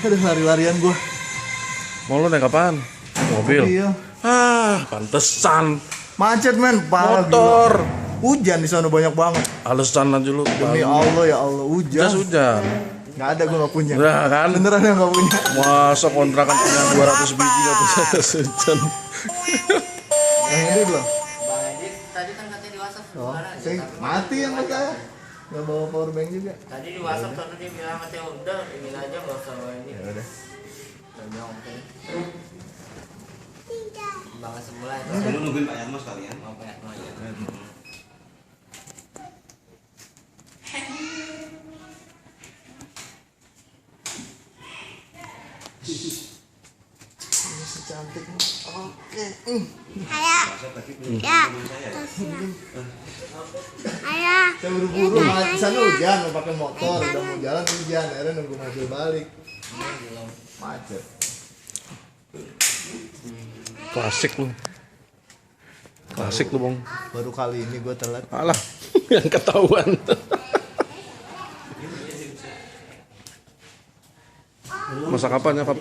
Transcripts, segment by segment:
Aduh, lari-larian gua. Mau lu naik apaan? Mobil. Iya. Pantesan. Macet men, parah. Motor. Gila. Hujan di sana banyak banget. Alasan aja lu. Demi Allah ya Allah, hujan. Jas hujan. Nggak ada, gua nggak punya. Udah kan? Beneran yang nggak punya. Masa kontrakan punya 200 biji nggak punya jas hujan? Yang ini belum? Bang Edi tadi kan katanya di WhatsApp Oh, sebenarnya aja, saya tapi mati yang mas saya. Nggak bawa power bank juga. tadi di WhatsApp tadi dia bilang katanya udah ini aja nggak usah bawa ini. Ya udah. Saya bilang oke. Bang semula itu Dulu nungguin Pak Yatmo sekalian. mau kayak mau ya. Ini si cantik. Oke. Masa tadi belum teman saya. Saya buru-buru, di sana hujan, mau pakai motor, udah mau jalan hujan, akhirnya nunggu mobil balik. Macet. Klasik lu. Klasik lu, Bang. Baru kali ini gue telat. Alah, yang ketahuan. Masak apa nyokap?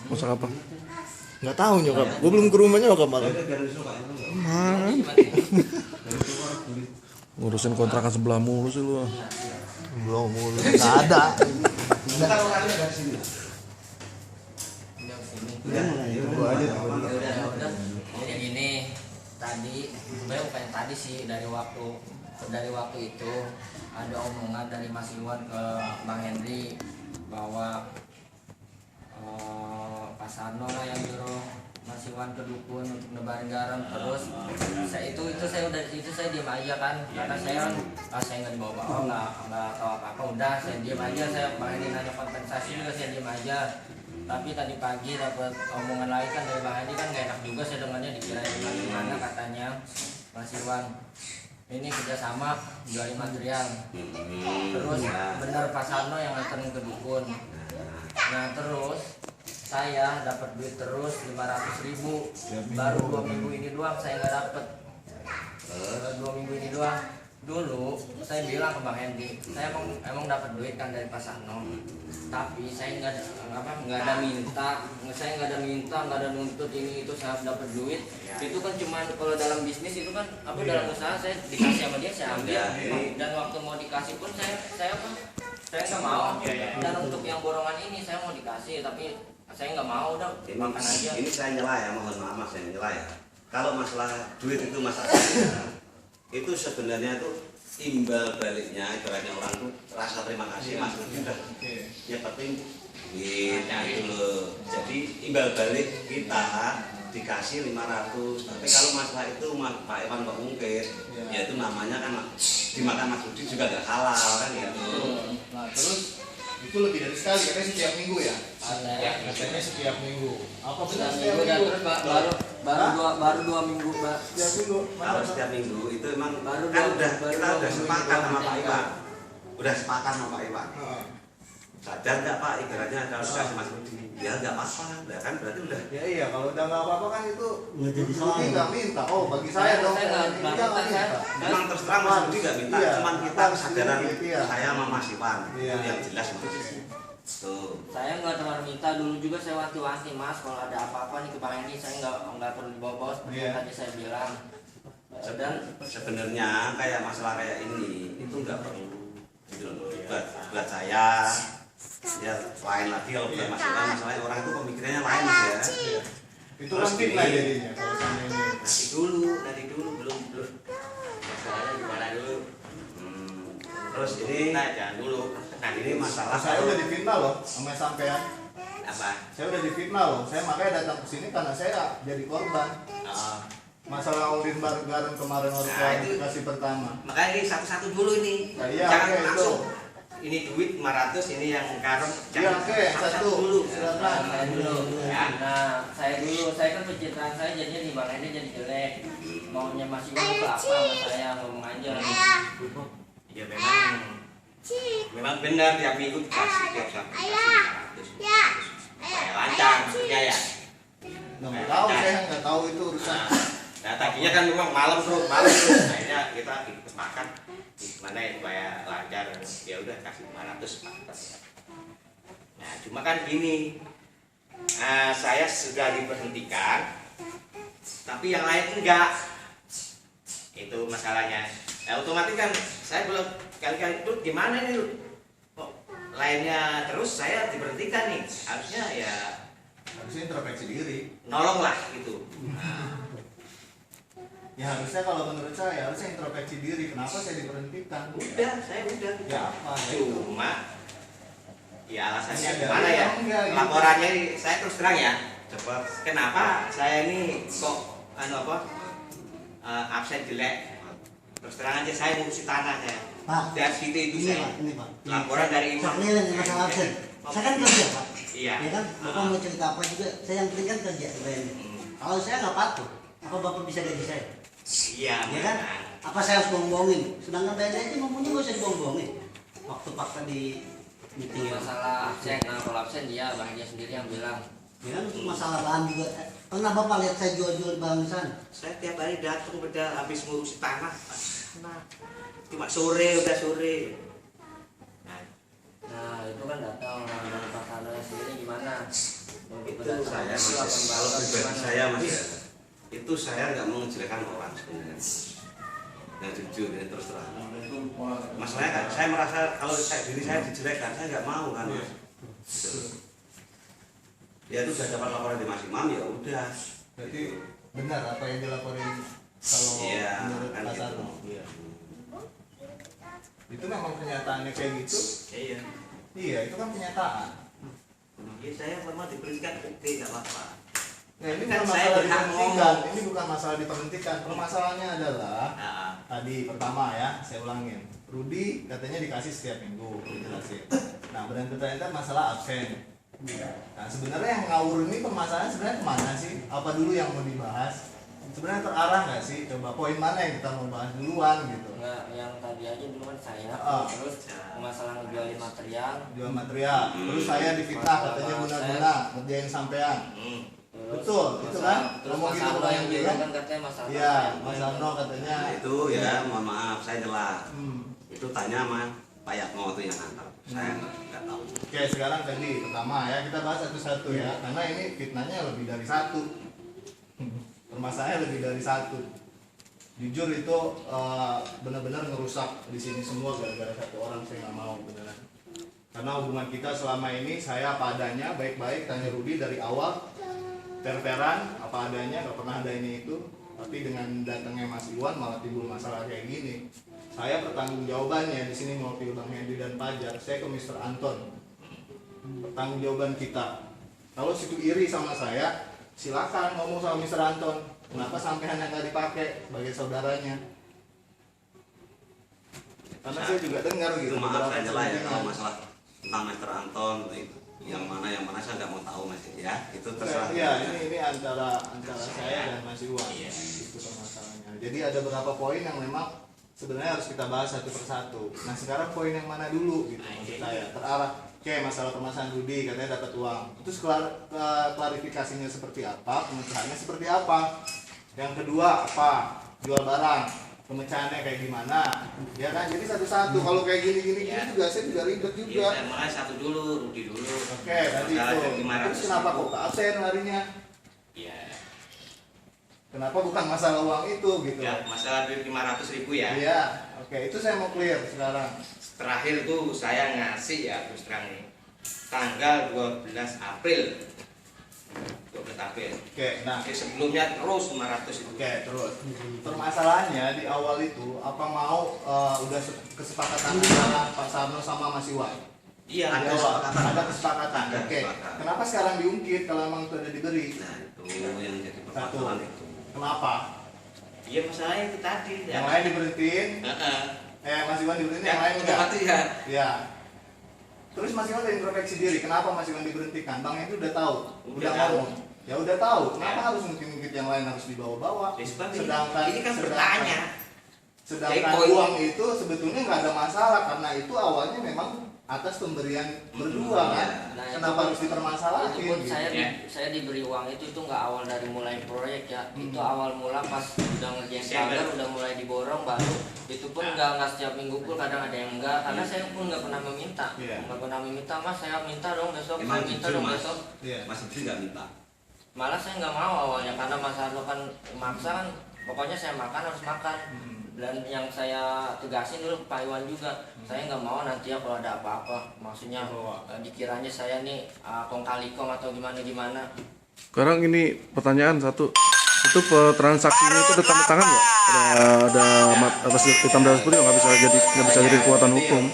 Masak apa? Nggak tahu nyokap, gue belum ke rumahnya nyokap malam. Ngurusin kontrakan sebelah mulu sih lu. Belum mulu, nggak ada. Tunggu aja, tunggu dulu. Udah. Jadi gini, tadi sebenarnya bukan yang tadi sih, dari waktu itu ada omongan dari Mas Iwan ke Bang Henry bahwa Pak Sarno lah yang nyuruh Mas Iwan ke dukun untuk nebarin garam. Terus saya diam aja kan, karena saya nggak dibawa-bawa, nggak tahu apa-apa. Udah saya diam aja, saya Bang Henry nanya kompensasi juga saya diam aja. Tapi tadi pagi dapat omongan lain kan dari Bang Henry, kan gak enak juga saya dengarnya, dikirain gimana katanya Mas Iwan ini kerjasama jual material. Terus bener Pak Sarno yang nganterin ke dukun. Nah terus saya dapat duit terus 500.000, baru 2 minggu ini doang saya nggak dapet. 2 minggu ini doang. Dulu saya bilang ke Bang Hendy, saya emang dapat duit kan dari Pak Sarno, tapi saya nggak ada minta, nggak ada nuntut ini itu, saya dapat duit. Itu kan cuma kalau dalam bisnis itu kan dalam usaha saya dikasih sama dia, saya ambil. Dan waktu mau dikasih pun saya nggak mau. Dan untuk yang borongan ini saya mau dikasih, tapi saya nggak mau, udah makan aja. Ini saya nyela ya, mohon maaf Mas, saya nyela ya. Kalau masalah duit itu masalah itu sebenarnya itu imbal baliknya, ibaratnya orang tuh rasa terima kasih Mas udah nyepetin duit gitu loh. Jadi imbal balik kita dikasih 500. Tapi kalau masalah itu Pak Iwan Pak Mungkir, ya itu namanya kan dimakan Mas Budi juga gak halal kan gitu. Nah terus itu lebih dari sekali, katanya setiap minggu ya? Katanya setiap minggu. Apa benar setiap minggu? Terus baru 2 minggu, Mbak. Setiap minggu. Kalau setiap minggu itu emang Baru kan dua- udah baru kita dua udah minggu sepakat sama ini, Pak Pak. Iwan. Udah sepakat sama Pak Iwan. Heeh. Sadar nggak Pak, ibaratnya kalau dikasih Mas Budi, ya nggak apa-apa, ya kan berarti udah. Ya iya, kalau udah nggak apa-apa kan itu Nggak jadi Budi salah. nggak minta. Oh bagi saya dong. Saya nggak Dia minta, saya- Memang terus terang Mas Budi nggak minta, Iya, cuman kita harus kesadaran sedikit, iya. saya sama Mas Iwan Iya. itu yang jelas Mas. Tuh. Saya nggak terlalu minta, dulu juga saya wanti-wanti Mas, kalau ada apa-apa nih ke Bang Hendy saya nggak perlu dibawa-bawa seperti Iya. yang tadi saya bilang. Dan Sebenarnya kayak masalah kayak ini itu nggak perlu gitu loh. Buat saya ya lain lagi kalau buat Mas Iwan, masalahnya orang itu pemikirannya lain Mas ya. Itu Terus kan fitnah gini. jadinya kalau sama ini. Nanti dulu belum masalahnya gimana dulu. Terus ini jangan dulu. Nah ini masalah Saya udah difitnah loh sama sampean. apa? Saya udah difitnah loh. Saya makanya datang ke sini karena saya jadi korban. Masalah Audin Garam kemarin waktu Nah, itu- kasih pertama. Makanya ini satu-satu dulu ini. Nah, iya, Jangan oke, langsung. itu. Ini duit 500, ini yang garam. Iya oke, satu. dulu. Silakan. saya dulu, saya kan pencitraan saya jadinya di Bang Hendy jadi jelek. Maunya Mas Iwan itu apa sama saya, ngomong aja. Ya memang benar tiap minggu dikasih tiap Sabtu. Supaya lancar maksudnya ya. Nggak tahu, saya nggak tahu itu urusan. Nah tadinya kan memang malam terus. Akhirnya kita sepakat gimana ya supaya lancar. Ya udah kasih 500 Pak. Nah, cuma kan gini, saya sudah diberhentikan, tapi yang lain enggak. Itu masalahnya. Nah, otomatis kan saya belum kali-kali itu gimana nih lu? Kok lainnya terus saya diberhentikan nih? Harusnya ya Harusnya introspeksi diri. nolonglah gitu. Ya harusnya kalau menurut saya harusnya introspeksi diri. Kenapa saya diberhentikan? Udah, saya udah. Ya apa? Ya itu. Cuma ya alasannya Ada gimana ya? enggak, gitu. Laporannya saya terus terang ya. Coba kenapa saya ini kok absen jelek? Terus terang aja saya ngurusi tanah saya. Pak, Dari situ itu ini saya. Pak, ini Pak. Laporan dari Pak Lelen masalah absen. Saya kan kerja Pak. Iya. Ya kan, Bapak mau cerita apa juga, saya yang penting kan kerja sebenarnya. Kalau saya nggak patuh, apa Bapak bisa gaji saya? Iya, Ya kan? Apa saya harus bohong-bohongin? Sedangkan BNN ngomongnya nggak usah dibohong-bohongin. Waktu fakta di meeting ya. Masalah absen, nah kalau absen dia bang dia sendiri yang bilang. Ya kan untuk masalah bahan juga. Pernah Bapak lihat saya jual-jual bahan di sana? Saya tiap hari datang beda habis ngurusi tanah. Nah, cuma sore udah sore. Nah itu kan datang dari Pak Sarno sendiri gimana? Itu saya masih, kalau pribadi saya masih, itu saya nggak mau menjelekkan orang sebenarnya. Yang jujur ya, terus terang. Masalahnya kan saya merasa kalau diri saya dijelekkan, saya nggak mau kan. Gitu. Ya itu sudah dapat laporan di Mas Imam, ya udah. Berarti benar apa yang dilaporin kalau Iya, menurut kan Pak gitu. Sarno. Iya. Itu memang kenyataannya kayak gitu. Iya. Iya, itu kan kenyataan. Ya saya memang diberhentikan oke nggak apa-apa. Nah, ini Kan bukan saya masalah berhak diberhentikan. ngomong. Ini bukan masalah diberhentikan. Permasalahannya adalah Nah, tadi pertama ya, saya ulangin. Rudi katanya dikasih setiap minggu, dijelasin. Nah, ternyata masalah absen. Nah, sebenarnya yang ngawur ini permasalahan sebenarnya kemana sih? Apa dulu yang mau dibahas? Sebenarnya terarah nggak sih? Coba poin mana yang kita mau bahas duluan gitu? Enggak, yang tadi aja dulu kan saya, Ah. terus masalah ngejualin material, Jual material. Terus saya difitnah katanya guna-guna ngerjain sampean. terus Betul, itu kan? terus Ngomong Mas gitu Sarno bukan yang yang juga bilang? kan katanya masalah Iya, yang Mas Sarno katanya. Nah, itu ya, mohon maaf, saya nyela. Hmm. Itu tanya sama Pak Yatmo itu yang ngantar. Saya nggak tahu. Oke, sekarang tadi pertama ya kita bahas satu-satu ya, karena ini fitnahnya lebih dari satu. Permasalahannya lebih dari satu. Jujur itu benar-benar ngerusak di sini semua gara-gara satu orang, saya nggak mau beneran. Karena hubungan kita selama ini saya apa adanya, baik-baik, tanya Rudi dari awal, ter-teran, apa adanya, nggak pernah ada ini itu. Tapi dengan datangnya Mas Iwan malah timbul masalah kayak gini. Saya bertanggung jawabannya di sini mewakili Bang Hendy dan Pajar. Saya ke Mr. Anton. Pertanggung jawaban kita. Kalau situ iri sama saya, silakan ngomong sama Mr. Anton. Kenapa sampean yang nggak dipakai sebagai saudaranya? Karena saya juga dengar gitu. Itu maaf saya nyela ya sentimen. kalau masalah tentang Master Anton itu yang mana saya nggak mau tahu Mas ya. Itu terserah. Iya, ini antara saya dan Mas Iwan. Itu permasalahannya. Jadi ada beberapa poin yang memang sebenarnya harus kita bahas satu persatu. Nah sekarang poin yang mana dulu gitu maksud saya terarah. Oke, masalah permasalahan Rudi katanya dapat uang. Terus klarifikasinya seperti apa, pemecahannya seperti apa. Yang kedua apa, jual barang, pemecahannya kayak gimana, ya kan? Jadi satu-satu. Kalau kayak gini Ya. juga saya juga ribet iya, juga. saya mulai satu dulu, Rudi dulu. Oke, tadi Masalah itu. dari 500 Terus kenapa ribu. kok ke absen harinya? Iya. Kenapa bukan masalah uang itu gitu? Ya, masalah duit 500.000 ya. Iya, oke itu saya mau clear sekarang. Terakhir tuh saya ngasih ya terus terang nih. Tanggal 12 April. 12 April. Oke, nah, Jadi sebelumnya terus 500 itu. oke terus. Permasalahannya di awal itu apa mau udah kesepakatan antara Pak Sarno sama Mas Iwan? Iya, Di Ada awal, kesepakatan. ada kesepakatan. Ada Oke. kesepakatan. Kenapa sekarang diungkit kalau emang itu ada diberi? Nah itu yang jadi Satu. permasalahan itu. Kenapa? Iya masalahnya itu tadi. Yang lain diberhentiin, Heeh. Mas Iwan diberhentiin, yang lain enggak? Otomatis ya. Ya. Terus Mas Iwan udah introspeksi diri, kenapa Mas Iwan diberhentikan? Bang itu udah tahu, udah Udah ngomong. Ya udah tahu, kenapa Ya. harus ngungkit-ngungkit yang lain harus dibawa-bawa? Ya, sebab ini kan sedangkan bertanya. sedangkan Jadi poin- uang itu sebetulnya nggak ada masalah karena itu awalnya memang atas pemberian berdua kan. Nah, Kenapa itu- harus dipermasalahin? Itu pun gitu? saya diberi uang itu nggak awal dari mulai proyek ya. Itu awal mula pas udah ngerjain pagar, udah mulai diborong baru. Itu pun nggak setiap minggu pun, kadang ada yang enggak, karena saya pun nggak pernah meminta. Iya. Nggak pernah meminta, Mas saya minta dong besok, Emang saya minta jujur, dong Mas? besok. Iya. Mas Idris nggak minta. Malah saya nggak mau awalnya karena Mas Arno kan maksa kan, pokoknya saya makan harus makan. Dan yang saya tegasin dulu ke Pak Iwan juga, saya nggak mau nanti ya kalau ada apa-apa, maksudnya dikiranya saya nih kong kali kong atau gimana. Sekarang ini pertanyaan satu, itu transaksinya itu ada tanda tangan nggak? Ada atas hitam di atas putih, nggak bisa jadi kekuatan hukum.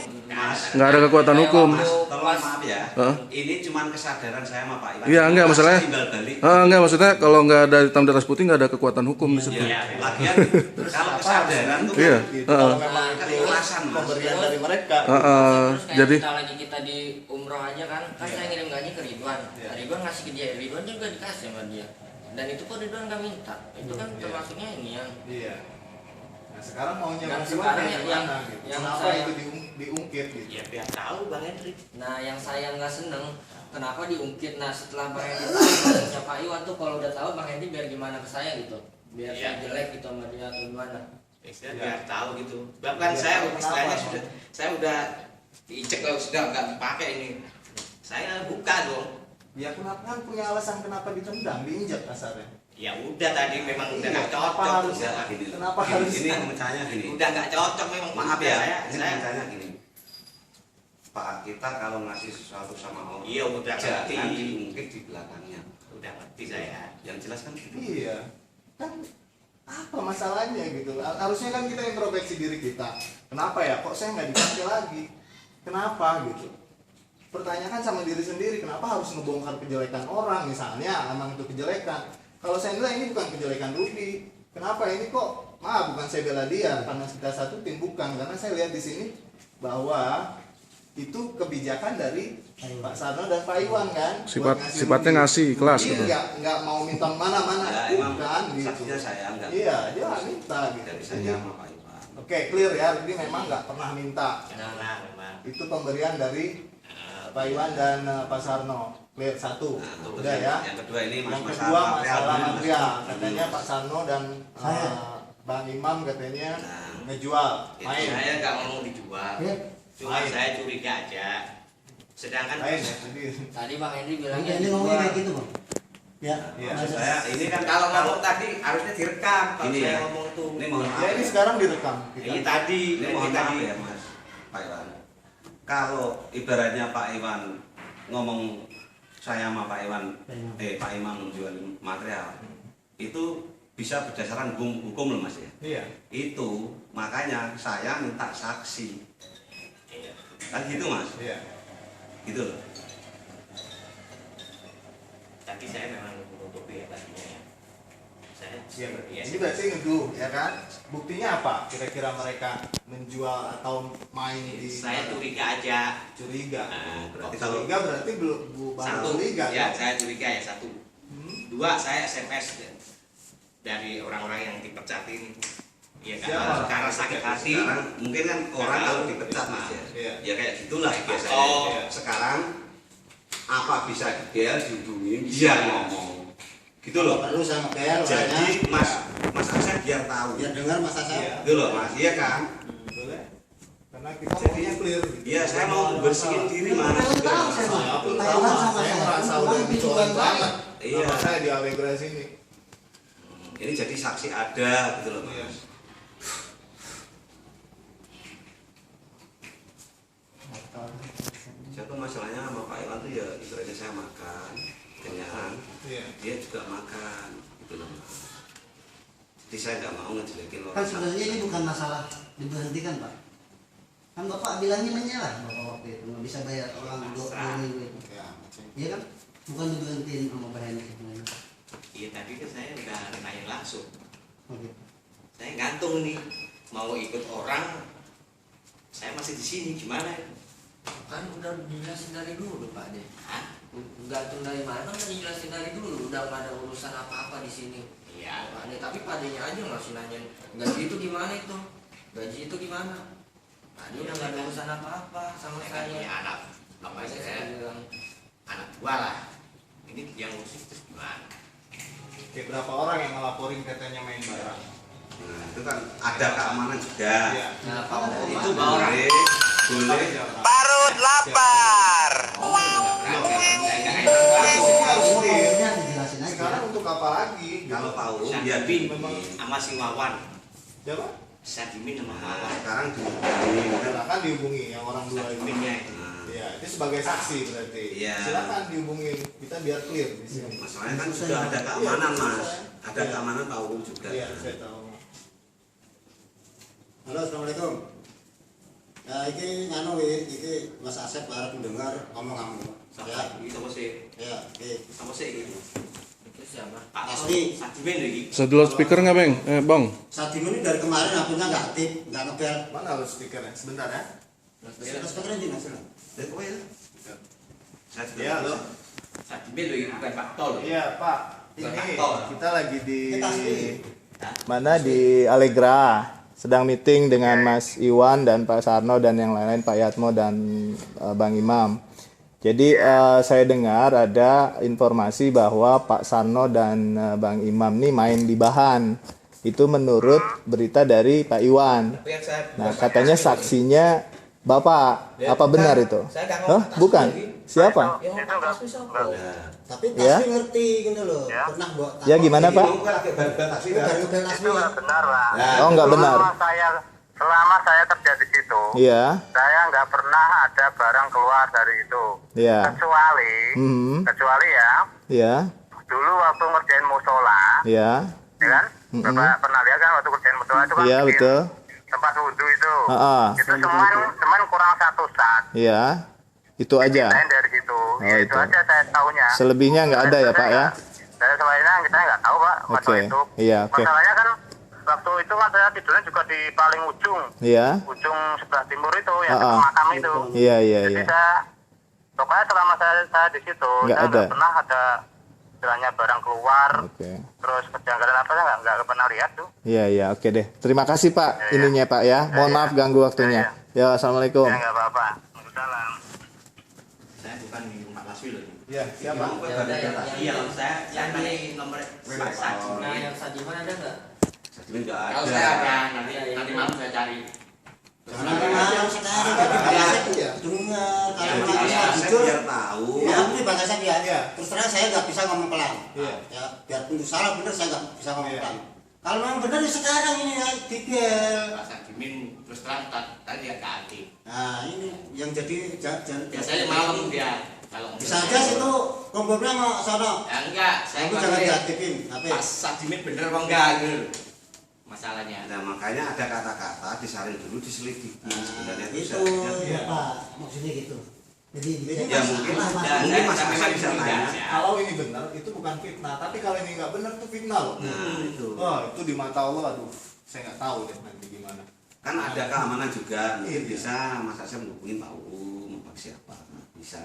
Nggak ada kekuatan hukum. Mas, tolong maaf ya. Hah? Ini cuman kesadaran saya sama Pak Iwan. Iya, enggak, masalahnya. Timbal balik. Enggak, maksudnya kalau nggak ada hitam di atas putih nggak ada kekuatan hukum di situ. Iya, lagian kalau kesadaran tuh Iya. kan Gitu. Kalau memang Kan itu keikhlasan, Mas. pemberian dari mereka. Terus kayak Jadi kita di umroh aja kan saya ngirim gaji ke Ridwan. Iya. Ridwan ngasih ke dia, Ridwan juga dikasih sama dia. Dan itu pun Ridwan nggak minta. Itu kan Iya. termasuknya ini yang Iya. Nah sekarang maunya Dan Mas Iwan sekarang kayak yang- gimana gitu? yang Kenapa saya- itu diungkit gitu? Ya biar tahu Bang Hendrik. Nah, yang saya nggak seneng, kenapa diungkit? Nah, setelah Bang Hendi tahu, maksudnya Pak Iwan tuh kalau udah tahu Bang Hendi biar gimana ke saya gitu, biar Iya. saya jelek gitu sama dia atau gimana? Istilahnya Ya. biar tahu gitu. Bahkan Ya, saya kenapa, istilahnya Bang? saya udah dicek lah, sudah nggak dipakai ini. Saya buka dong. Ya kenapa kan punya alasan kenapa ditendang, diinjak kasarnya? Ya udah tadi memang udah Iya, nggak kenapa cocok. harus- Ya, gini. Kenapa Gini, harus- ini pemecahnya gini. Udah nggak cocok memang. Maaf Udah, ya, saya ini pemecahnya gini. Pak, kita kalau ngasih sesuatu sama orang, Iya, udah ngerti. jangan diungkit di belakangnya. udah ngerti saya. Yang jelas kan gitu. Iya. Kan apa masalahnya gitu? Harusnya kan kita introspeksi diri kita. Kenapa ya? Kok saya nggak dipakai lagi? Kenapa gitu? Pertanyakan sama diri sendiri. Kenapa harus ngebongkar kejelekan orang? Misalnya, emang itu kejelekan. Kalau saya nilai ini bukan kejelekan Rudy. Kenapa ini kok? Bukan saya bela dia karena kita satu tim, bukan. Karena saya lihat di sini bahwa itu kebijakan dari Pak Sarno dan Pak Iwan kan. buat sifatnya ngasih kelas Jadi gitu. nggak mau minta mana-mana, Ya, emang bukan gitu. saksinya saya enggak. Iya, dia nggak minta gitu. Dari Jadi, saya sama Pak Iwan. oke, clear ya. Jadi memang nggak pernah minta. Nah, memang. Itu pemberian dari Pak Iwan dan Pak Sarno. Clear satu. Nah, itu Udah ya. Yang kedua ini Yang masalah kedua masalah material. material. Katanya Pak Sarno dan Saya. Bang Imam katanya Nah. ngejual Itu main. saya nggak mau dijual. Iya. Cuma Main. saya curiga aja. Sedangkan Main ya. Jadi Tadi Bang Hendi bilangnya Ini ngomongnya dijual. kayak gitu, Bang. Ya. Iya, Masa- Saya ini kan kalau ngomong tadi harusnya direkam. Kalau Ini saya ya. ngomong tuh. Ini mohon maaf. ya ini sekarang direkam. Ini tadi. Ini mohon maaf ya Mas Pak Iwan. Kalau ibaratnya Pak Iwan ngomong saya sama Pak Iwan, Pak Imam menjual material, itu bisa berdasarkan hukum loh Mas ya. Iya. Itu makanya saya minta saksi. Iya. Kan gitu Mas, Iya. gitu loh. Tapi saya memang menutupi ya tadinya ya. Saya Iya, ya, ini berarti nuduh ya kan? Buktinya apa? Kira-kira mereka menjual atau main di saya curiga aja. curiga. Nah, Berarti Kalau kalau curiga berarti belum baru satu, curiga ya kan? saya curiga ya satu. Dua, saya SMS dari orang-orang yang dipecat ini. Ya Siapa? karena sakit hati. sekarang mungkin kan orang Karena kalau dipecat Mas ya. Iya. Ya kayak gitulah biasanya. Oh. Sekarang apa bisa dia dihubungin, dia ngomong. Gitu loh. Perlu sama kayak Jadi Mas Aksen biar tahu. biar dengar masa Iya. saya. Gitu loh Mas, iya kan? Boleh. Karena kita Jadi, maunya clear. gitu. Iya, saya mau bersihin diri Mas. Tahu saya, Bang. Saya pun Thailand sama, sama saya saya. merasa Bang, udah itu dicolong bukan banget. Iya. Nama saya di Allegra sini. Ini jadi saksi ada gitu loh Iya. Mas. Jatuh masalahnya sama Pak Iwan tuh ya ibaratnya saya makan, kenyang, Iya. dia juga makan gitu loh Mas. Jadi saya nggak mau ngejelekin Kan orang. sebenarnya ini bukan masalah diberhentikan, Pak. Kan Bapak bilangnya menyerah Bapak waktu itu nggak bisa bayar orang 2 minggu itu. Ya, Iya kan? Bukan diberhentiin sama Pak Hendi sebenarnya. Iya tadi kan saya udah nanya langsung. Oke. Saya gantung nih mau ikut orang. Saya masih di sini gimana? Kan udah dijelasin dari dulu Pak De. Hah? Gantung dari mana kan udah dijelasin dari dulu, udah nggak ada urusan apa-apa di sini. Iya. Pak De, tapi Pak De-nya aja masih nanyain gaji itu gimana itu? Gaji itu gimana? Dia udah nggak ada urusan apa-apa sama Saya kan punya saya. anak, apa Makanya saya saya bilang, anak gua lah. Ini dia ngurusin terus gimana? Oke, berapa orang yang ngelaporin katanya main barang? Nah, itu kan ada keamanan juga. Iya. nah, kalau Itu lima orang. boleh. Parut lapar. Pokoknya dijelasin aja. Sekarang untuk apa lagi? Kalau tahu Saya ya Bin memang sama si Wawan. siapa? Saya Dimin sama Nah, Wawan. sekarang dihubungi kan. Silakan dihubungi yang orang dua ini. Diminnya itu. Nah, Iya, itu sebagai saksi berarti. Iya. Silakan dihubungi, kita biar clear di sini. masalahnya kan sudah ada keamanan Iya, mas, susah. ada Iya. keamanan tahu juga. Iya, saya tahu. Halo, assalamualaikum. Ya, ini nganu ini Mas Asep arep mendengar ngomong kamu. Ya, Sama sih, ya, oke. sama sih gitu. Itu siapa? Pak Asli. Dimin lagi. Bisa dulu speaker nggak Bang? Bang. Saat ini dari kemarin akunnya nggak aktif, nggak ngebel. Mana lu speakernya? Sebentar ya. Terus sekarang di Mas. Ya, oh ya. Saya juga Iya, bisa. lo. Saya Dimin lagi bukan Pak Tol. Iya, Pak. Ini Kantor. kita lagi di Kita asli. mana di Allegra. Sedang meeting dengan Mas Iwan dan Pak Sarno dan yang lain-lain, Pak Yatmo dan Bang Imam. Jadi saya dengar ada informasi bahwa Pak Sarno dan Bang Imam nih main di Bahan. Itu menurut berita dari Pak Iwan. Tapi yang saya Nah, katanya saksinya Bapak. Apa benar itu? Saya nggak Hah? ngomong Bukan. lagi. Siapa? Ya, Pak siapa? Tapi Ya. Tasmi ngerti gitu loh. Pernah buat. Ya gimana, Pak? Ini kan lagi bar-bar taksi kan? Baru ngebel Tasmi. Benar Pak. Oh, nggak benar. Selama saya kerja di situ, Iya. saya nggak pernah ada barang keluar dari itu. Iya. Kecuali ya, Iya. dulu waktu ngerjain musola, Iya. ya kan? Bapak pernah lihat kan waktu ngerjain musola itu kan Iya, bikin betul. tempat wudhu itu. Heeh. Itu cuman kurang satu sak. Iya. Itu aja. Lain dari situ. Oh, Ya, itu itu. aja saya tahunya. Selebihnya nggak ada ya, Pak ya? Saya selainnya kita nggak tahu Pak masalah Oke. itu. Iya, oke. Masalahnya kan waktu itu kan saya tidurnya juga di paling ujung. Iya. Ujung sebelah timur itu yang Ah, ah. dekat makam itu. Iya, iya, Jadi iya. saya pokoknya selama saya di situ Nggak saya ada. nggak pernah ada istilahnya barang keluar Oke. terus kejanggalan apa saya nggak pernah lihat tuh. Iya, iya, oke deh. Terima kasih, Pak. Iya, Ininya, Pak ya. Mohon Iya, maaf ganggu waktunya. Ya, Assalamualaikum. Ya nggak apa-apa. Waalaikumsalam. Saya bukan di Pak Laswi loh. Iya, siapa? Ya udah, Iya, saya nanya nomor Nah, Pak yang Sajiman ada nggak? Jadi nggak Kalau ada. saya ada, nanti Iya, iya. nanti malam saya cari. Jangan marah sekarang. Jadi Bang Asep dengar. Kalau Jadi nggak bisa saya jujur. biar tahu. Ya, ini Bang Asep ya. Iya. Terus terang saya nggak bisa ngomong pelan. Iya. Ya, biarpun itu salah bener saya nggak bisa ngomong Iya. pelan. Kalau memang benar ya sekarang ini ya dibel. Pak Dimin terus terang tadi dia nggak aktif. Nah ini yang jadi Biasanya malam dia kalau bisa aja situ kompornya mau sono. Ya enggak, saya Kamu jangan kemarin diaktifin HP. Pak Dimin bener apa enggak gitu. Masalahnya. Nah makanya ada kata-kata disaring dulu diselidiki. Sebenarnya itu Itu seharusnya Pak maksudnya gitu. Jadi Ya, mungkin masalah, Pak. Ya, Mungkin saya Mas tapi Asep memang bisa tidak, tanya. ya. Kalau ini benar, itu bukan fitnah. Tapi kalau ini nggak benar, itu fitnah loh. Nah itu. Wah, itu di mata Allah, aduh. Saya nggak tahu deh nanti gimana. Kan ada keamanan juga. Mungkin Iya. bisa Mas Asep menghubungin Pak Pak siapa. Bisa.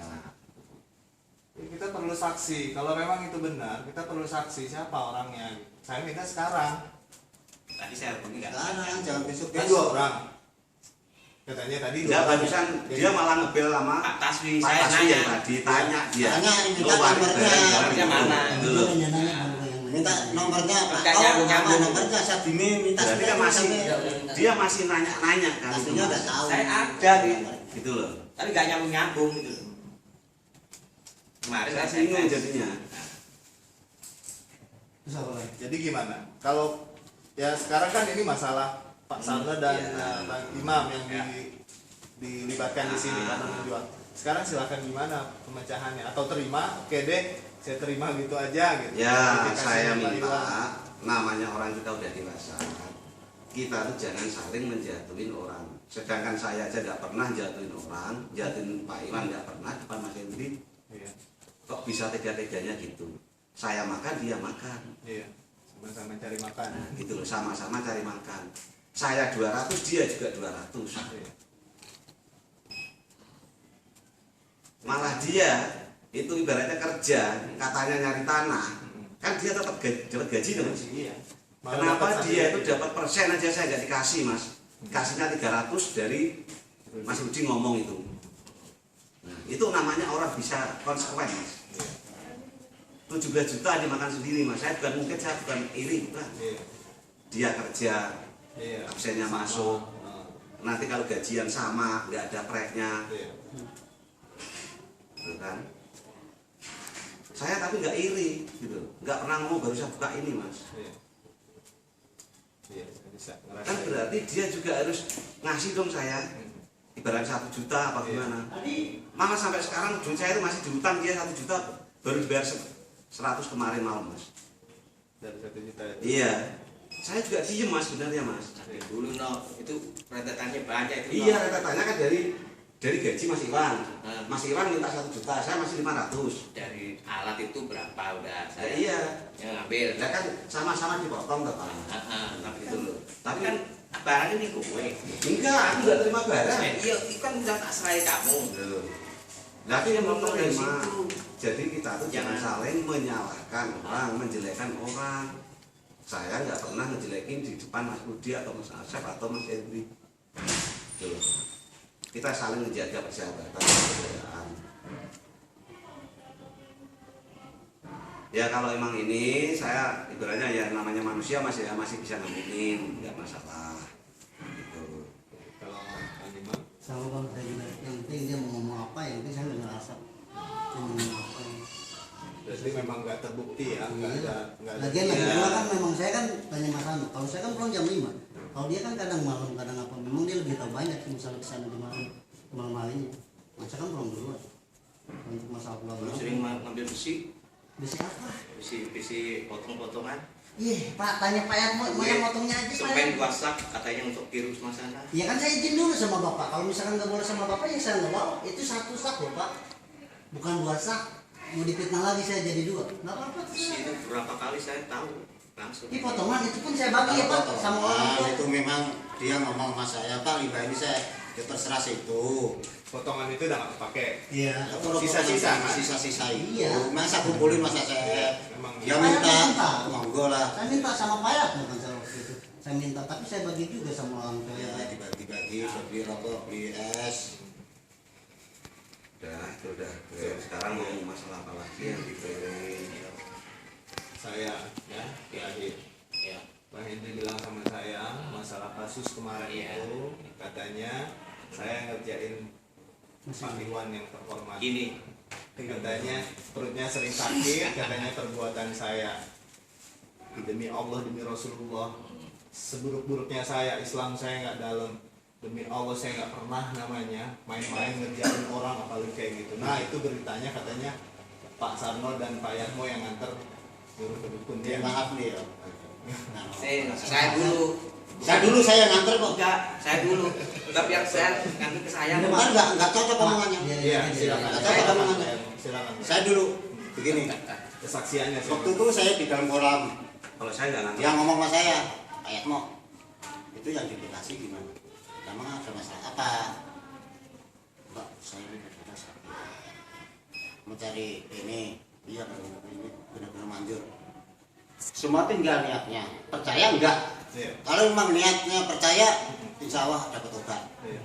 Ya, kita perlu saksi. Kalau memang itu benar, kita perlu saksi siapa orangnya. Saya minta sekarang. Tadi saya hubungi enggak. Sekarang jangan besok Kan dua orang. Katanya tadi dua Dia orang. barusan dia malah ngebel sama Pak Taswi, Pak saya Taswi nanya. yang tadi tanya dia. Tanya, minta Lu wali nomornya. barang-barangnya Mana? Gitu loh. minta nomornya Pak Nggak Tom, nyambung, sama nyambung. nomornya Sadimi minta Berarti kan masih dia masih nanya-nanya kan. aslinya udah tahu. Saya ada nih. Gitu loh. Tapi nggak nyambung gitu. Kemarin Saya saya bingung SMS. jadinya. Jadi gimana? Kalau ya sekarang kan ini masalah Pak Sarno dan Iya. Bang Imam yang Ya. dilibatkan di sini karena menjual. Sekarang silakan gimana pemecahannya atau terima? Oke deh, saya terima gitu aja gitu. Ya, Verifikasinya saya Pak minta Iwan. namanya orang kita udah dewasa. Kita tuh jangan saling menjatuhin orang. Sedangkan saya aja nggak pernah jatuhin orang, jatuhin Pak Iwan nggak pernah, depan Mas Hendri. Iya, Kok bisa tega-teganya gitu? Saya makan, dia makan. iya. Sama-sama cari makan. Nah, gitu loh, sama-sama cari makan. Saya 200, dia juga 200. Iya. Malah dia itu ibaratnya kerja, katanya nyari tanah, kan dia tetap dapat gaji dong. Mas. Iya. Malah Kenapa dapat dia sampai itu gitu. dapat persen aja saya nggak dikasih mas? Kasihnya 300 dari Mas Rudi ngomong itu. Nah, itu namanya orang bisa konsekuen, Mas. 17 juta dimakan sendiri, Mas. Saya bukan iri, bukan. Dia kerja, absennya masuk. Nanti kalau gajian sama, nggak ada preknya, kan? Saya tapi nggak iri, gitu. Nggak pernah ngomong baru saya buka ini, Mas. Kan berarti dia juga harus ngasih dong saya. Ibarat 1 juta apa gimana? Maka sampai sekarang duit saya itu masih diutang dia 1 juta, baru dibayar 100 kemarin malam, Mas. Dari 1 juta itu. Iya. Saya juga diem, Mas, sebenarnya, Mas. Tapi dulu itu rentetannya banyak itu. Iya, rentetannya kan dari gaji Mas Iwan. Hmm. Mas Iwan minta 1 juta, saya masih 500. Dari alat itu berapa udah Ya, saya iya. yang ngambil. Ya kan sama-sama dipotong toh, Pak. Tapi Gitu loh. tapi kan barangnya nih gue. Enggak, aku nggak terima barang. Iya, itu kan udah tak serai kamu. Loh. Tapi yang mau Dari terima. situ. Jadi kita tuh jangan Jangan. saling menyalahkan orang, menjelekkan orang. Saya nggak pernah ngejelekin di depan Mas Rudi atau Mas Asep atau Mas Hendri. Tuh. Kita saling menjaga persahabatan, persaudaraan. Ya kalau emang ini saya ibaratnya ya namanya manusia masih bisa nemenin, nggak masalah. Gitu. Kalau Animal Sama bang saya juga, yang penting dia mau ngomong apa, yang penting saya nggak ngerasa dia mau ngomong apa. berarti memang nggak terbukti ya, nggak ada. Lagian lagi Iya. pula kan memang saya kan tanya Mas Anu, kalau saya kan pulang jam 5. Kalau dia kan kadang malam, kadang apa, memang dia lebih tahu banyak sih misalnya kesana di malam harinya. Mas saya kan pulang duluan. Untuk masalah pulang Lu duluan. sering ngambil besi, Besi apa? besi potong-potongan. Iya, Pak, tanya Pak yang mau yang motongnya aja Pak. Sampai dua sak katanya untuk kirim sama sana. Ya kan saya izin dulu sama Bapak. Kalau misalkan nggak boleh sama Bapak ya saya nggak bawa. Itu 1 sak loh Pak. Bukan 2 sak. Mau dipitnah lagi saya jadi 2. Nggak apa-apa. Besi itu berapa kali saya tahu langsung. Ini potongan itu pun saya bagi ya Pak sama orang tua. itu memang dia ngomong sama saya, Pak, limbah ini saya ya terserah situ. Potongan itu udah nggak kepake. Iya. Sisa-sisa, Mas. Sisa-sisa itu. Iya. Masa kumpulin masa saya. Memang Dia Pak Yat minta. minta, monggo lah. Saya minta sama Pak Yat bukan saya waktu itu. Saya minta tapi saya bagi juga sama orang tua Ya ya. dibagi-bagi, beli rokok, beli es. Udah, itu udah. Sekarang mau masalah apa lagi yang dikirim? saya ya di akhir. Ya. Pak Hendri bilang sama saya masalah kasus kemarin Iya. itu katanya saya ngerjain Pak Iwan yang terhormat. Gini, Katanya perutnya sering sakit, katanya perbuatan saya. Demi Allah, demi Rasulullah, seburuk-buruknya saya, Islam saya nggak dalam. Demi Allah saya nggak pernah namanya main-main ngerjain orang apalagi kayak gitu. Nah itu beritanya katanya Pak Sarno dan Pak Yatmo yang nganter nyuruh ke dukun dia. Maaf nih ya. saya dulu. Saya nganter kok. Enggak, saya dulu. Tapi yang saya ngambil ke saya. Kan nggak cocok omongannya. Iya, silakan. Saya omongannya. Silakan. Saya dulu begini. Kesaksiannya Waktu itu saya di dalam kolam, Kalau saya nggak nangkep. dia ngomong sama saya, Pak Yatmo, itu yang di Bekasi gimana? Emang ada masalah apa? Mbak, saya ini benar sakit. Mau cari ini, iya ini benar-benar manjur. Semua tinggal niatnya. Percaya enggak? Iya. Kalau memang niatnya percaya, insya Allah dapat obat. Iya.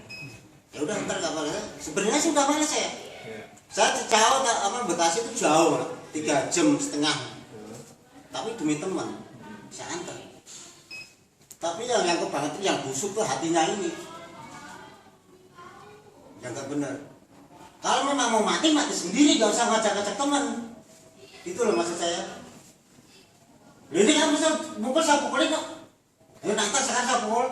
Ya udah ntar gak apa-apa. Sebenarnya sudah malas saya. Iya. Saya jauh, Bekasi itu jauh, 3,5 jam. Tapi demi teman, saya antar. Tapi yang kebangetan yang busuk tuh hatinya ini. Yang gak benar. Kalau memang mau mati, mati sendiri, gak usah ngajak-ngajak teman. Itu loh maksud saya. Ini kan bisa pukul, saya pukulin kok. Ya nanti sekarang saya pukul.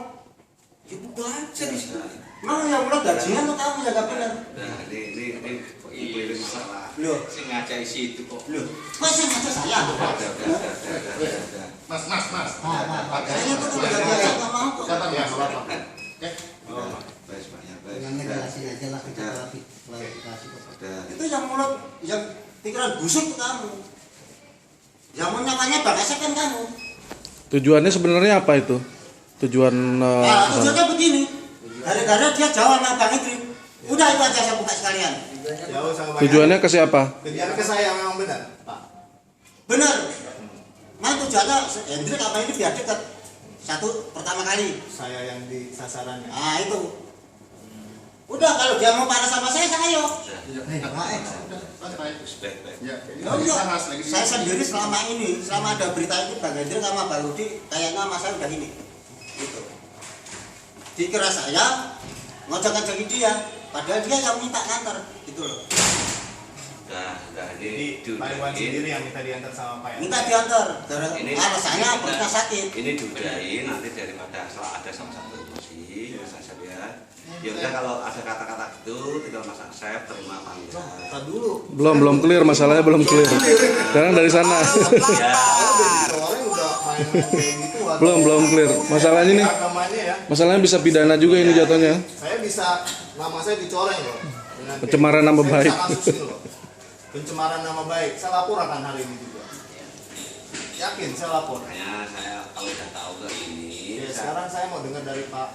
Ya pukul aja di sini. Mau yang mulai gajian tuh kamu yang gak benar. Nah, ini masalah. Loh, Sengaja isi itu kok. loh, masa ngajak saya? Udah. Mas. Saya tuh udah biasa gak mau kok. Baik, banyak, baik. Dengan ngejelasin aja lah kita klarifikasi kok. Udah. Itu yang mulut, yang pikiran busuk tuh kamu. Yang mau nyamanya bagasak kan kamu. Tujuannya sebenarnya apa itu? Tujuan Nah, tujuannya begini. Gara-gara dia jauh sama Bang Idris. Udah itu aja saya buka sekalian. Jauh sama Pak tujuannya ke siapa? Tujuan ke saya memang benar, Pak. Bener. Nah tujuannya Hendrik apa ini biar dekat. Satu pertama kali. Saya yang di sasarannya. Nah itu. Udah kalau dia mau panas sama saya ayo. Baik-baik. Ya, Oh, iya. Saya sendiri selama ada berita itu Bang Hendri sama Bang Rudi kayaknya masa udah ini. Gitu. Dikira saya ngojek-ngojekin dia, padahal dia yang minta nganter gitu loh. Udah Jadi Pak Iwan sendiri yang minta diantar sama Pak Hendri. Minta diantar. Ini- Alasannya ini perutnya kita- sakit. Ini dudain nanti daripada ada salah satu emosi, saya lihat. Ya udah kalau ada kata-kata gitu, tinggal Mas Asep terima panggilan. Tar dulu. Belum clear, masalahnya belum clear. Sekarang dari sana. Ya, Saya udah ditawari udah main-main kayak gitu. Belum clear. Masalahnya nih, Agamanya ya. masalahnya bisa pidana juga ini jatuhnya. Saya bisa nama saya dicoreng loh. Dengan kayak Pencemaran gitu. nama Saya baik. bisa kasusin loh. Pencemaran nama baik. Saya lapor akan hari ini juga. Yakin saya lapor. makanya saya kalau udah tahu ke ini, Ya, sekarang saya mau dengar dari Pak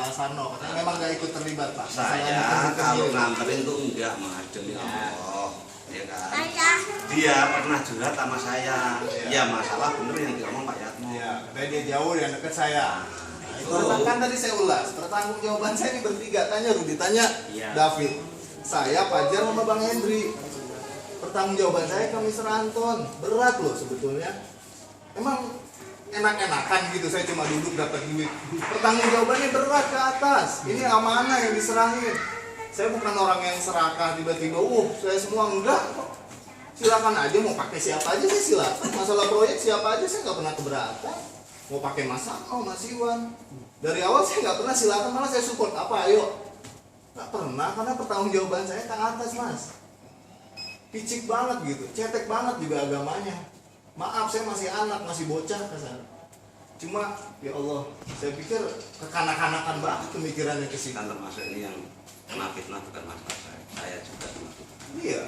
Sarno. Katanya memang nggak ikut terlibat Pak. saya Masalah kalau ini. nganterin tuh enggak Mas, demi Allah. Ya kan? Dia pernah curhat sama saya. Ya masalah bener yang diomong Pak Yatmo. Ya, katanya dia jauh yang dekat saya. Itu kan tadi saya ulas. Pertanggung jawaban saya ini bertiga. Tanya Rudi, tanya Iya. David. Saya, Fajar, sama Bang Hendri. Pertanggung jawaban saya ke Mr. Anton. Berat loh sebetulnya. Emang enak-enakan gitu saya cuma duduk dapat duit. Pertanggung jawabannya berat ke atas. Ini amanah yang diserahin. Saya bukan orang yang serakah tiba-tiba, saya semua enggak kok. Silakan aja mau pakai siapa aja saya silakan. Masalah proyek siapa aja saya nggak pernah keberatan. Mau pakai Mas Samo, Mas Iwan. Dari awal saya nggak pernah, silakan, malah saya support apa ayo. Nggak pernah karena pertanggungjawaban saya ke atas Mas. Picik banget gitu, cetek banget juga agamanya. Maaf saya masih anak, masih bocah kasar. Cuma ya Allah, saya pikir kekanak-kanakan banget pemikirannya ke situ. Kan termasuk ini yang kena fitnah bukan masalah saya juga termasuk. Iya.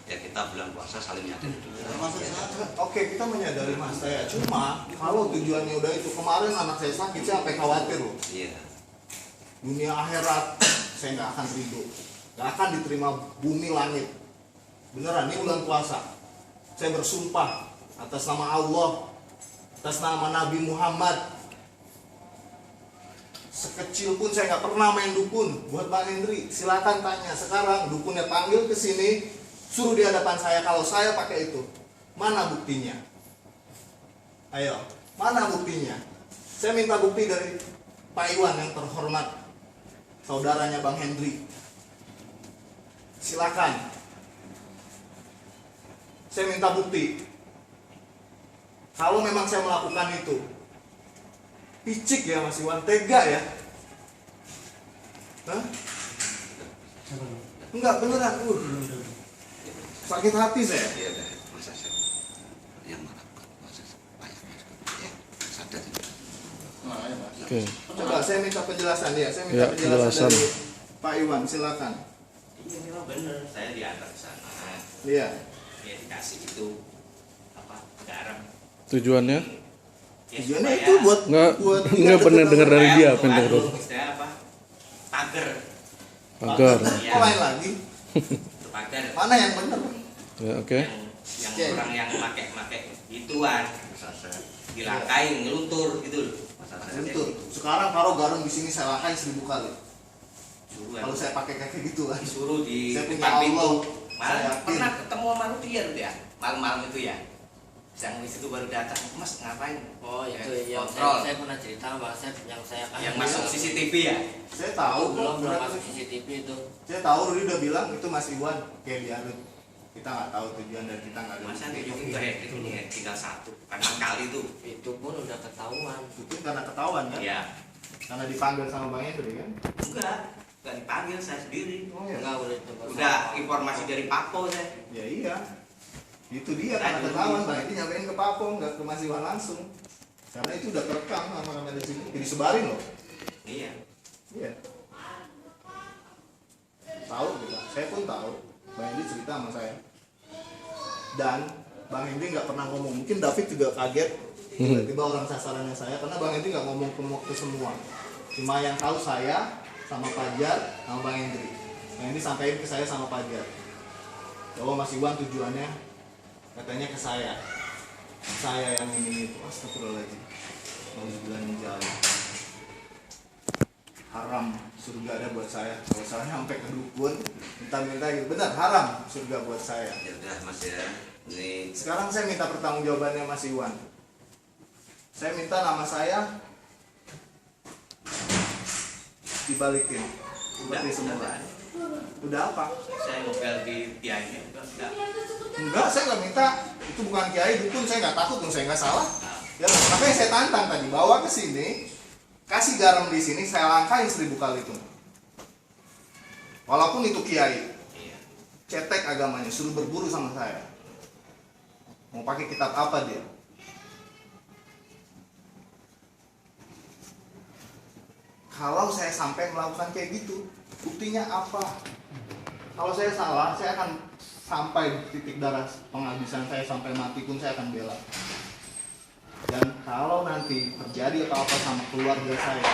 Ya kita bulan puasa saling nyadar dulu. Termasuk saya. Oke, kita menyadari Mas saya. Cuma kalau tujuannya udah itu, kemarin anak saya sakit, saya sampai khawatir loh. Iya. Dunia akhirat saya nggak akan ridho, nggak akan diterima bumi langit. Beneran, ini bulan puasa. Saya bersumpah atas nama Allah, atas nama Nabi Muhammad. Sekecil pun saya nggak pernah main dukun. Buat Bang Hendri, silakan tanya sekarang. Dukunnya panggil ke sini, suruh di hadapan saya kalau saya pakai itu. Mana buktinya? Ayo, mana buktinya? Saya minta bukti dari Pak Iwan yang terhormat, saudaranya Bang Hendri. Silakan. Saya minta bukti. Kalau memang saya melakukan itu, picik ya Mas Iwan, tega ya? Hah? Enggak, beneran. Sakit hati saya. Iya deh, Mas Asep. Yang mana? Mas Asep. Ya, sadar. Oke. Coba saya minta penjelasan ya. Saya minta Ya, penjelasan penjelasan. dari Pak Iwan, silakan. Iya memang bener, saya diantar ke sana. Iya. Ya dikasih itu apa garam. Tujuannya? Ya, Tujuannya supaya- itu buat Nggak pernah dengar dari dia apa yang supaya dengar. istilahnya apa? Pagar. Pagar. Iya. Kok lain lagi? Itu pagar. Mana yang benar? Ya, oke. Yang Oke. orang yang pakai gituan Mas Asep. dilangkain ngeluntur gitu loh. Mas Asep. Betul. Sekarang taruh garam di sini saya lakain 1000 kali. Suruh Kalau saya pakai kayak gitu kan. disuruh di Saya punya depan pintu. Allah. Malah Saya yakin. pernah ketemu sama Rudi ya Rudi ya, malam-malam itu ya. Yang di situ baru datang, Mas ngapain? Oh itu yang kontrol. saya pernah cerita Bang Sep yang saya kan Yang masuk CCTV ya. Saya tahu belum kok. masuk CCTV itu. Saya tahu Rudi udah bilang itu Mas Iwan kayak diadut. Kita nggak tahu tujuan dari kita nggak ada. Masa bukti. tunjukin ke Hendrik ini ya, tinggal satu, karena kali itu. Itu pun udah ketahuan. Itu karena ketahuan kan? Ya, Karena dipanggil sama Bang Hendri kan? enggak dipanggil saya sendiri. Oh ya. Enggak udah coba. Udah informasi dari Papo saya. Ya iya. Itu dia karena ketahuan Bang Hendri nyampein ke Papo nggak ke Mas Iwan langsung. Karena itu udah terekam sama kamera sini. Jadi sebarin loh. Iya. Iya. Tahu kita. Saya pun tahu. Bang Hendri cerita sama saya. Dan Bang Hendri nggak pernah ngomong. Mungkin David juga kaget. Tiba-tiba orang sasarannya saya. Karena Bang Hendri nggak ngomong ke semua. Cuma yang tahu saya sama Fajar sama Bang Hendri. Bang Hendri sampaikan ke saya sama Fajar. Bahwa Mas Iwan tujuannya katanya ke saya. Saya yang ini itu. Astagfirullahaladzim. Alhamdulillah menjalani. haram surga ada buat saya. Kalau saya sampai ke dukun minta-minta gitu, benar haram surga buat saya. Ya udah Mas ya. Ini Sekarang saya minta pertanggungjawabannya Mas Iwan. Saya minta nama saya dibalikin seperti semula. Udah apa? Saya ngopel di tiangnya enggak. Enggak, saya nggak minta. Itu bukan kiai dukun, saya nggak takut dong, saya nggak salah. Ya, makanya saya tantang tadi, bawa ke sini, kasih garam di sini, saya langkahin 1000 kali itu. Walaupun itu kiai, Iya. cetek agamanya, suruh berburu sama saya. Mau pakai kitab apa dia? Kalau saya sampai melakukan kayak gitu, buktinya apa? Kalau saya salah, saya akan sampai di titik darah penghabisan saya, sampai mati pun saya akan bela. Dan kalau nanti terjadi apa-apa sama keluarga saya,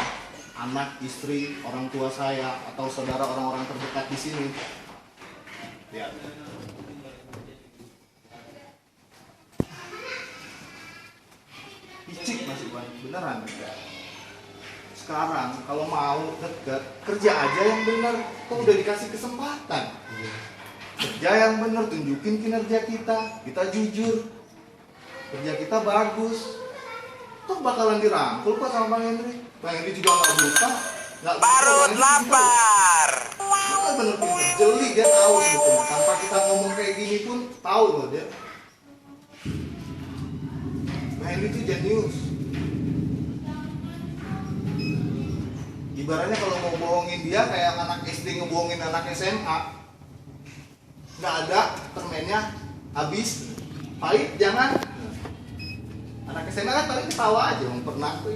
anak, istri, orang tua saya, atau saudara orang-orang terdekat di sini, ya. Icik Mas Iwan, beneran. Sekarang kalau mau dekat, kerja aja yang benar. Kok udah dikasih kesempatan? Kerja yang benar, tunjukin kinerja kita jujur, kerja kita bagus. Toh bakalan dirangkul kok sama Bang Hendri. Bang Hendri juga nggak buta, nggak parut lapar. Bener pinter, jeli dia tahu sebetulnya. Tanpa kita ngomong kayak gini pun tahu loh dia. Bang Hendri itu jenius. Ibaratnya kalau mau bohongin dia kayak anak SD ngebohongin anak SMA. Nggak ada permennya, habis, pahit, jangan. Anak SMA kan paling ketawa aja, pernah tuh.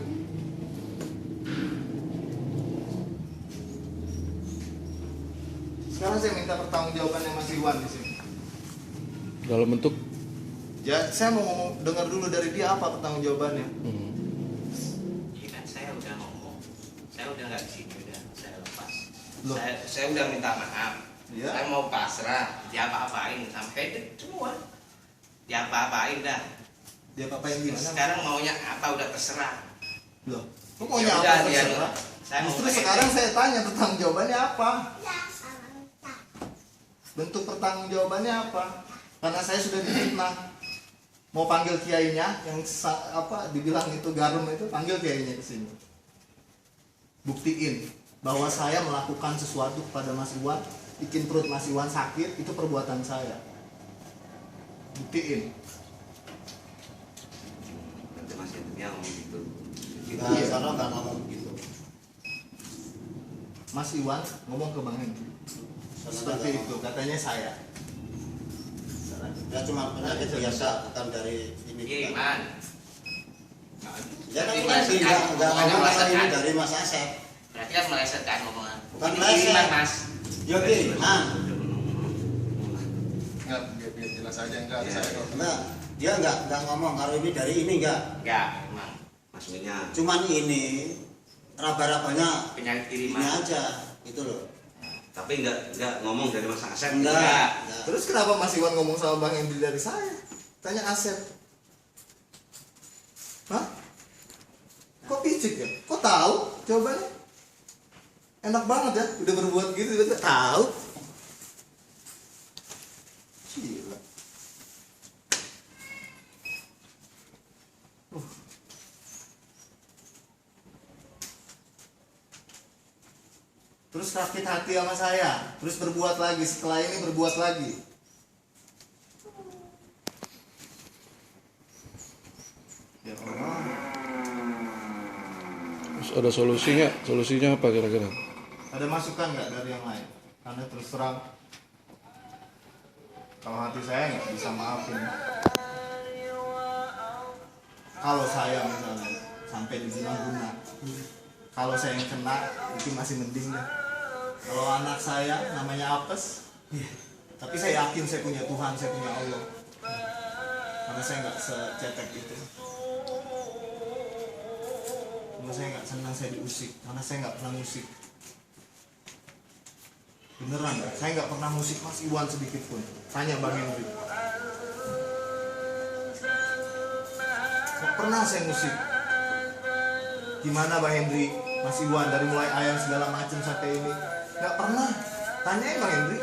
Sekarang saya minta pertanggungjawabannya Mas Iwan di sini. Dalam bentuk Ya, saya mau ngomong, dengar dulu dari dia apa pertanggungjawabannya. Iya kan saya udah ngomong. Saya udah nggak di sini, udah saya lepas. Loh. Saya udah minta maaf. Iya. Saya mau pasrah, diapa-apain sampai itu semua. Diapa-apain dah. Dia apa-apain gimana? Sekarang maunya apa udah terserah. Loh, kok maunya Ya apa udah, dia- terserah? saya mau Justru pakai sekarang itu. saya tanya pertanggungjawabannya apa? Bentuk pertanggungjawabannya apa? Karena saya sudah difitnah. Mau panggil kiainya yang dibilang itu garum itu, panggil kiainya ke sini. Buktiin bahwa saya melakukan sesuatu kepada Mas Iwan, bikin perut Mas Iwan sakit, itu perbuatan saya. Buktiin. nanti Mas Hendrinya ngomong gitu. Nah, sekarang nggak ngomong gitu. Mas Iwan ngomong ke Bang Hendri. Seperti itu katanya saya. Ya cuma penyakit biasa, bukan dari ini. Iya, bukan. Iman. Ya kan Berarti tadi nggak bukannya ngomong kalau ini meleset, dari Mas Asep. Berarti kan meleset kan ngomongan. Bukan Ini meleset. kiriman, Mas. Ya kiriman. Enggak, biar jelas aja enggak Iya. saya kok. Nah, dia nggak ngomong kalau ini dari ini nggak. Enggak, emang. Maksudnya Cuman ini raba-rabanya Penyakit ini kiriman. aja, gitu loh. tapi nggak ngomong dari Mas Asep. Enggak. Terus kenapa Mas Iwan ngomong sama Bang Hendri dari saya? Tanya Asep. Hah? Kok picik ya? Kok tahu? Jawabannya enak banget ya, udah berbuat gitu udah tahu. Gila. Terus sakit hati sama saya, terus berbuat lagi, setelah ini berbuat lagi. Ya Allah. terus ada solusinya. Solusinya apa kira-kira? Ada masukan nggak dari yang lain? Karena terus terang, kalau hati saya nggak bisa maafin. Kalau saya misalnya sampai dibilang guna, kalau saya yang kena itu masih mending deh. Kalau anak saya namanya apes, tapi saya yakin saya punya Tuhan, saya punya Allah. Karena saya nggak secetek itu. Karena saya nggak senang saya diusik, karena saya nggak pernah musik. Beneran, saya nggak pernah musik Mas Iwan sedikit pun. Tanya Bang Hendri. Nggak pernah saya musik. Gimana Bang Hendri? Mas Iwan dari mulai ayam segala macam sampai ini nggak pernah. Tanyain Bang Hendri.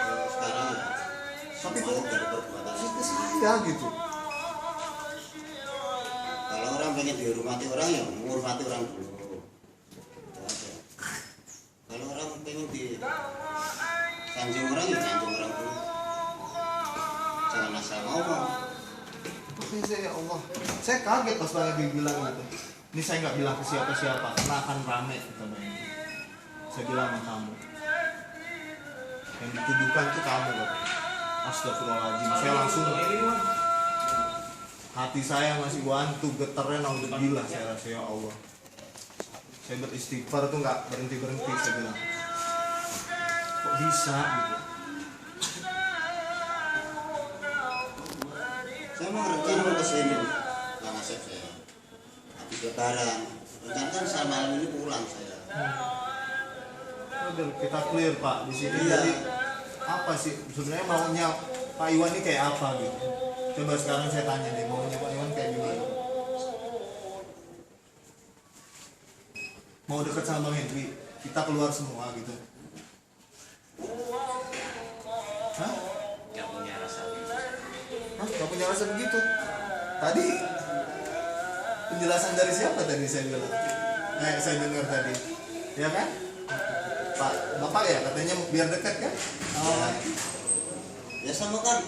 Kalau sekarang Tapi mau kok dari perbuatan ke saya gitu. kalau orang pengen dihormati orang ya menghormati orang dulu itu aja. Kalau orang pengen di sanjung orang ya sanjung orang dulu, jangan asal ngomong. Makanya saya ya Allah, saya kaget pas Bang Hendri bilang gitu. Ini saya nggak bilang ke siapa-siapa karena akan rame kita Bang Hendri. Saya bilang sama kamu. Yang dituduhkan itu kamu Bang. Astagfirullahaladzim. Saya langsung hati saya masih wantu getarnya naudzubillah saya rasa ya Allah. Saya beristighfar tuh nggak berhenti saya bilang. Kok bisa gitu? Saya mau rencana mau kesini Kang Asep saya habis lebaran, rencana kan sama malam ini pulang saya. Udah kita clear Pak di sini. Iya. Jadi apa sih sebenarnya maunya Pak Iwan ini kayak apa gitu? Coba sekarang saya tanya deh maunya Pak Iwan kayak gimana? Mau deket sama Bang Hendri, kita keluar semua gitu. Hah? Gak punya rasa gitu. Hah? Gak punya rasa begitu? Tadi penjelasan dari siapa tadi saya bilang? Saya dengar tadi, ya kan? Pak, Bapak ya katanya biar dekat kan? Oh. Ya sama kan.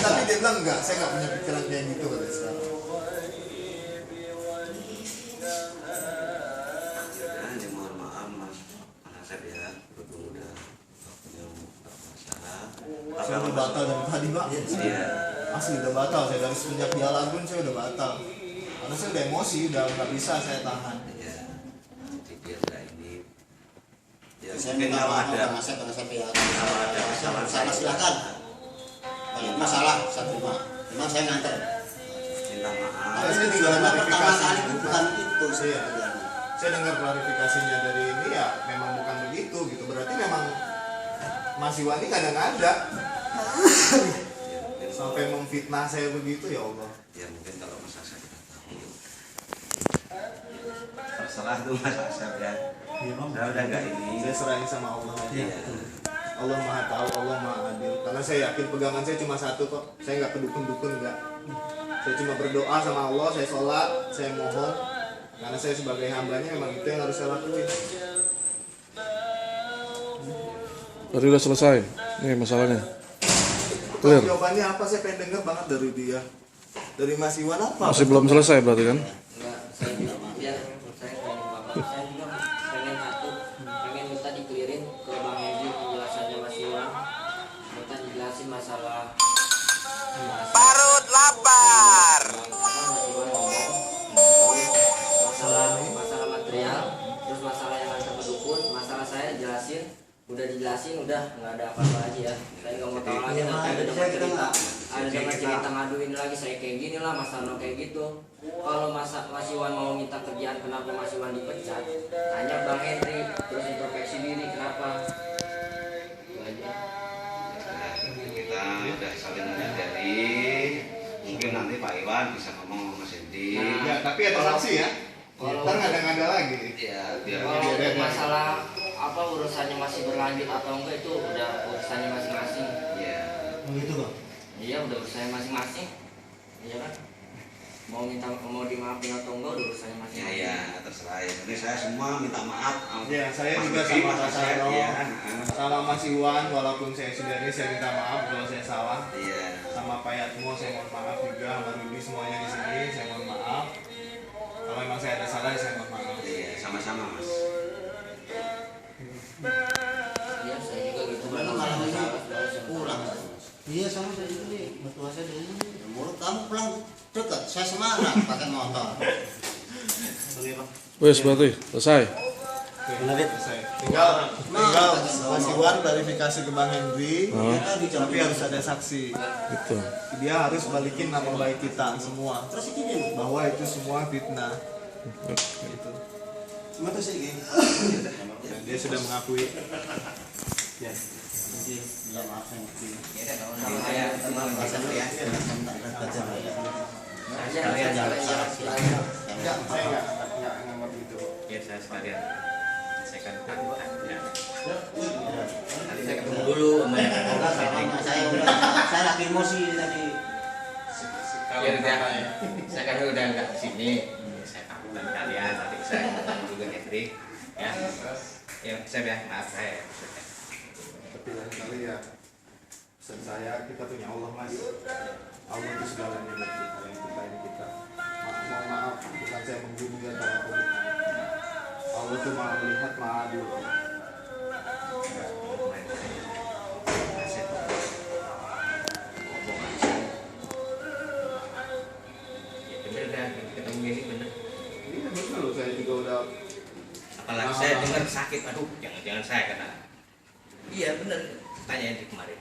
Tapi dia bilang enggak, saya nggak punya pikiran kayak gitu kata sekarang. Ya, mohon maaf Mas Asep ya, berhubung udah punya masalah. Saya udah batal dari tadi Pak. Iya. Asli udah batal, saya dari semenjak dia lagun saya udah batal. Karena saya udah emosi, udah nggak bisa saya tahan. Iya. Jadi biar nggak ini. Ya Saya mungkin minta kalau maaf ada Kang Asep ya. kalau ada masalah Salah silakan. Kalau masalah saya terima. Memang saya nganter. minta maaf. Saya juga Karena pertama klarifikasi. kali itu bukan itu Iya. sebenarnya. Saya dengar klarifikasinya dari ini ya memang bukan begitu gitu. Berarti memang Mas Iwan ini kadang-ada Ya, mungkin sampai memfitnah saya begitu ya Allah. ya mungkin kalau Mas Asep tidak tahu. Terserah tuh Mas Asep ya. Saya udah nggak ini. Saya serahin sama Allah aja. Iya. Allah Maha Tahu, Allah Maha Adil. Karena saya yakin pegangan saya cuma satu kok. Saya nggak kedukun-dukun nggak. Saya cuma berdoa sama Allah, saya sholat, saya mohon. Karena saya sebagai hambanya memang itu yang harus saya lakuin. Berarti udah selesai nih masalahnya. Clear. Jawabannya apa? Saya pengen denger banget dari dia. Dari Mas Iwan apa? Masih belum selesai berarti kan? Enggak, saya juga biar saya pengen bapak, saya juga pengen satu, pengen minta dikelirin ke Bang Hendri penjelasannya Mas Iwan, minta dijelasin masalah Parut lapar. masalah material, terus masalah yang ada pendukun, masalah saya jelasin, udah dijelasin, udah nggak ada apa-apa lagi ya. Saya nggak mau tahu lagi nanti ada dengar cerita, ada dengar cerita ngaduin lagi saya kayak gini lah, Mas Arno kayak gitu. Kalau Mas Iwan mau minta kerjaan kenapa Mas Iwan dipecat, tanya Bang Hendri, terus introspeksi diri kenapa. Itu aja. Kita udah saling menyadari. Mungkin nanti Pak Iwan bisa ngomong sama Mas Hendri. Ya, tapi ada saksi ya. Kalau- Ntar ngada-ngada lagi. Ya biar Kalau untuk masalah apa urusannya masih berlanjut atau enggak itu udah urusannya masing-masing. ya. Begitu Bang. Iya udah urusannya masing-masing. Iya kan? Mau dimaafin atau enggak udah urusannya Ya masing-masing. ya terserah ya. Jadi saya semua minta maaf. Ya, saya Mas juga Budi, sama Mas Mas Asep, Arno, ya. sama Mas Iwan, walaupun saya sudah ini saya minta maaf kalau saya salah. Iya. Sama Pak Yatmo saya mohon maaf juga, sama Rudi semuanya di sini saya mohon maaf. Kalau memang saya ada salah saya mohon maaf. Iya sama-sama Mas. Iya saya juga gitu. Karena malam ini pulang. Iya sama saya juga nih. Mertua saya di rumah. Ya, mulut kamu pulang dekat. Saya semarang pakai motor. Wes berarti selesai. Selesai. Tinggal Mas Iwan klarifikasi ke Bang Hendri, tapi harus ada saksi. Gitu. Dia harus balikin nama baik kita semua. Terus ini Bahwa itu semua fitnah. Gitu. cuma tuh sih gini. Dan dia sudah mengakui. Ya. Nanti minta maaf saya ngerti. Saya Enggak, saya enggak ngerti itu. Ya saya sekalian. Saya kan ya. Nanti saya ketemu dulu sama yang Enggak, sama saya udah, saya lagi emosi tadi. Ya udah, saya kan udah nggak di sini. Saya kabarkan kalian nanti saya ketemu juga Hendrik. Ya, ya saya ya maaf saya. Tapi lain kali ya pesan saya, kita punya Allah mas. Allah itu segalanya bagi kita, yang kita ini kita. Mohon maaf, bukan saya menggurui atau apa. Allah itu maha melihat, maha adil. Ya bener kan, ketemu gini bener. Ini benar loh, saya juga udah Apalagi saya dengar sakit, aduh jangan-jangan saya kata. Iya bener, tanya di kemarin.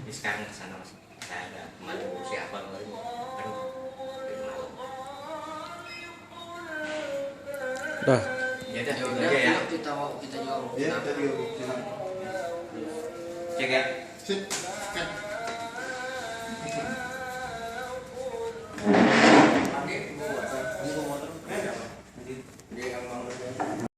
Ini sekarang ke sana mas, saya ada kemarin siapa kemarin. Aduh, itu malam. Dah. Ya udah, Ya itu udah, aja ya. kita juga mau ya kenapa. tadi ya. Cek ya. Sip, kan. Nanti gua